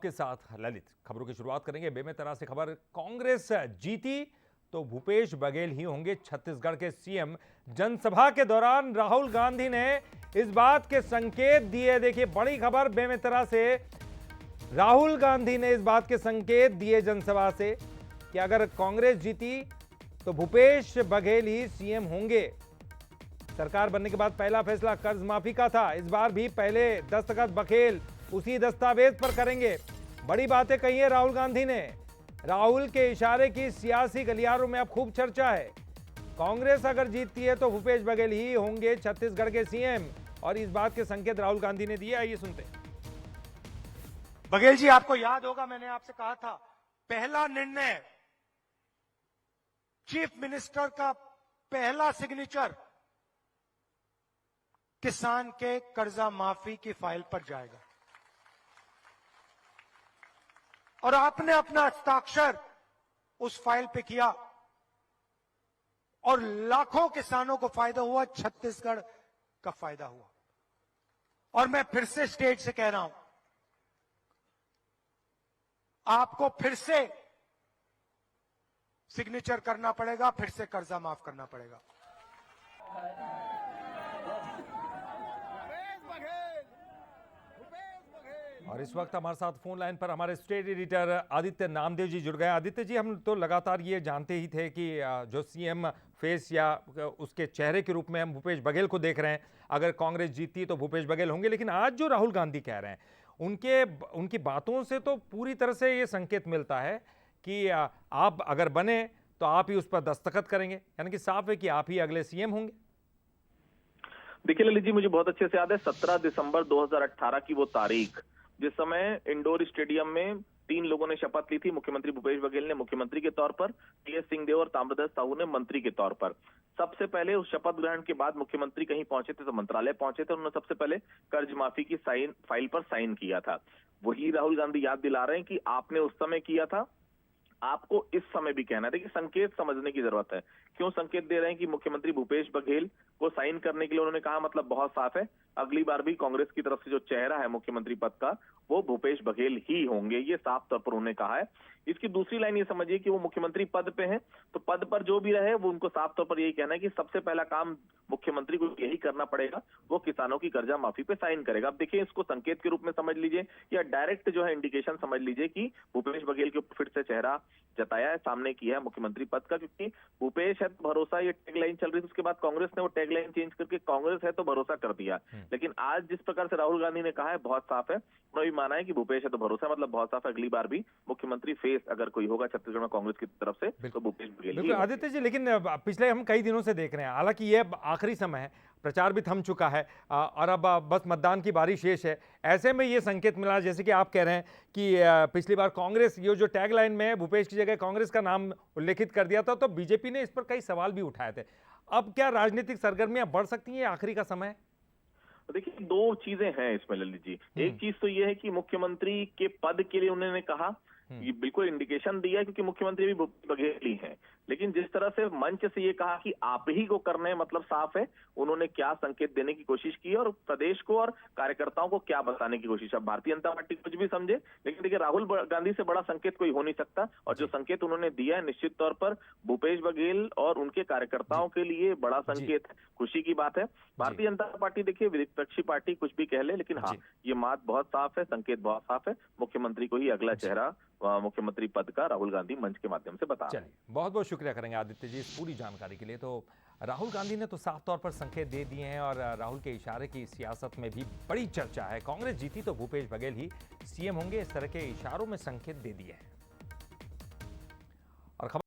आपके साथ ललित। खबरों की शुरुआत करेंगे बेमेतरा से। खबर, कांग्रेस जीती तो भूपेश बघेल ही होंगे छत्तीसगढ़ के सीएम। जनसभा के दौरान राहुल गांधी ने इस बात के संकेत दिए। देखिए बड़ी खबर बेमेतरा से। राहुल गांधी ने इस बात के संकेत दिए जनसभा से कि अगर कांग्रेस जीती तो भूपेश बघेल ही सीएम होंगे। सरकार बनने के बाद पहला फैसला कर्ज माफी का था। इस बार भी पहले दस्तखत बघेल उसी दस्तावेज पर करेंगे। बड़ी बातें कही है राहुल गांधी ने। राहुल के इशारे की सियासी गलियारों में अब खूब चर्चा है। कांग्रेस अगर जीतती है तो भूपेश बघेल ही होंगे छत्तीसगढ़ के सीएम, और इस बात के संकेत राहुल गांधी ने दिए। आइए सुनते हैं। बघेल जी, आपको याद होगा मैंने आपसे कहा था पहला निर्णय, चीफ मिनिस्टर का पहला सिग्नेचर किसान के कर्जा माफी की फाइल पर जाएगा, और आपने अपना हस्ताक्षर उस फाइल पे किया और लाखों किसानों को फायदा हुआ, छत्तीसगढ़ का फायदा हुआ। और मैं फिर से स्टेज से कह रहा हूं, आपको फिर से सिग्नेचर करना पड़ेगा, फिर से कर्जा माफ करना पड़ेगा। और इस वक्त हमारे साथ फोन लाइन पर हमारे स्टेट एडिटर आदित्य नामदेव जी जुड़ गए। आदित्य जी, हम तो लगातार ये जानते ही थे कि जो सीएम फेस या उसके चेहरे के रूप में हम भूपेश बघेल को देख रहे हैं। अगर कांग्रेस जीतती तो भूपेश बघेल होंगे, लेकिन आज जो राहुल गांधी कह रहे हैं उनकी बातों से तो पूरी तरह से ये संकेत मिलता है कि आप अगर बने तो आप ही उस पर दस्तखत करेंगे, यानी कि साफ है कि आप ही अगले सीएम होंगे। देखिए ललित जी, मुझे बहुत अच्छे से याद है 17 दिसंबर 2018 की वो तारीख, जिस समय इंडोर स्टेडियम में 3 लोगों ने शपथ ली थी। मुख्यमंत्री भूपेश बघेल ने मुख्यमंत्री के तौर पर, टीएस सिंहदेव और ताम्रध्वज साहू ने मंत्री के तौर पर। सबसे पहले उस शपथ ग्रहण के बाद मुख्यमंत्री कहीं पहुंचे थे तो मंत्रालय पहुंचे थे। उन्होंने सबसे पहले कर्ज माफी की फाइल पर साइन किया था। वही राहुल गांधी याद दिला रहे हैं कि आपने उस समय किया था, आपको इस समय भी कहना है। देखिए संकेत समझने की जरूरत है। क्यों संकेत दे रहे हैं कि मुख्यमंत्री भूपेश बघेल को साइन करने के लिए उन्होंने कहा, मतलब बहुत साफ है, अगली बार भी कांग्रेस की तरफ से जो चेहरा है मुख्यमंत्री पद का वो भूपेश बघेल ही होंगे, ये साफ तौर पर उन्होंने कहा है। इसकी दूसरी लाइन ये समझिए कि वो मुख्यमंत्री पद पे हैं, तो पद पर जो भी रहे वो उनको साफ तौर पर यही कहना है कि सबसे पहला काम मुख्यमंत्री को यही करना पड़ेगा, वो किसानों की कर्जा माफी पे साइन करेगा। अब देखिए इसको संकेत के रूप में समझ लीजिए या डायरेक्ट जो है इंडिकेशन समझ लीजिए कि भूपेश बघेल के ऊपर फिर से चेहरा जताया है, सामने किया है मुख्यमंत्री पद का। क्योंकि भूपेश है तो भरोसा, ये टैगलाइन चल रही थी, उसके बाद कांग्रेस ने वो टैगलाइन चेंज करके कांग्रेस है तो भरोसा कर दिया। लेकिन आज जिस प्रकार से राहुल गांधी ने कहा है बहुत साफ है, उन्होंने भी माना है कि भूपेश है तो भरोसा, मतलब बहुत साफ है, अगली बार भी मुख्यमंत्री फेस अगर कोई होगा छत्तीसगढ़ में कांग्रेस की तरफ से तो भूपेश बघेल। बिल्कुल आदित्य जी, लेकिन पिछले हम कई दिनों से देख रहे हैं, हालांकि ये आखिरी समय है, प्रचार भी थम चुका है और अब बस मतदान की बारी शेष है। ऐसे में ये संकेत मिला, जैसे कि आप कह रहे हैं कि पिछली बार कांग्रेस, ये जो टैगलाइन में भूपेश की जगह कांग्रेस का नाम उल्लेखित कर दिया था, तो बीजेपी ने इस पर कई सवाल भी उठाए थे। अब क्या राजनीतिक सरगर्मियां बढ़ सकती हैं? आखिरी का समय है। देखिए 2 चीजें हैं इसमें ललित जी। एक चीज तो ये है कि मुख्यमंत्री के पद के लिए उन्होंने कहा, ये बिल्कुल इंडिकेशन दिया है क्योंकि मुख्यमंत्री भी भूपेश बघेल ही हैं। लेकिन जिस तरह से मंच से ये कहा कि आप ही को करने, मतलब साफ है उन्होंने क्या संकेत देने की कोशिश की और प्रदेश को और कार्यकर्ताओं को क्या बताने की कोशिश। अब भारतीय जनता पार्टी कुछ भी समझे, लेकिन देखिए राहुल गांधी से बड़ा संकेत कोई हो नहीं सकता, और जो संकेत उन्होंने दिया है निश्चित तौर पर भूपेश बघेल और उनके कार्यकर्ताओं के लिए बड़ा संकेत है, खुशी की बात है। भारतीय जनता पार्टी देखिए विपक्षी पार्टी कुछ भी कह ले, लेकिन हाँ ये बात बहुत साफ है, संकेत बहुत साफ है, मुख्यमंत्री को ही अगला चेहरा मुख्यमंत्री पद का राहुल गांधी मंच के माध्यम से बता रहे हैं। बहुत बहुत शुक्रिया करेंगे आदित्य जी इस पूरी जानकारी के लिए। तो राहुल गांधी ने तो साफ तौर पर संकेत दे दिए हैं, और राहुल के इशारे की सियासत में भी बड़ी चर्चा है। कांग्रेस जीती तो भूपेश बघेल ही सीएम होंगे, इस तरह के इशारों में संकेत दे दिए हैं। और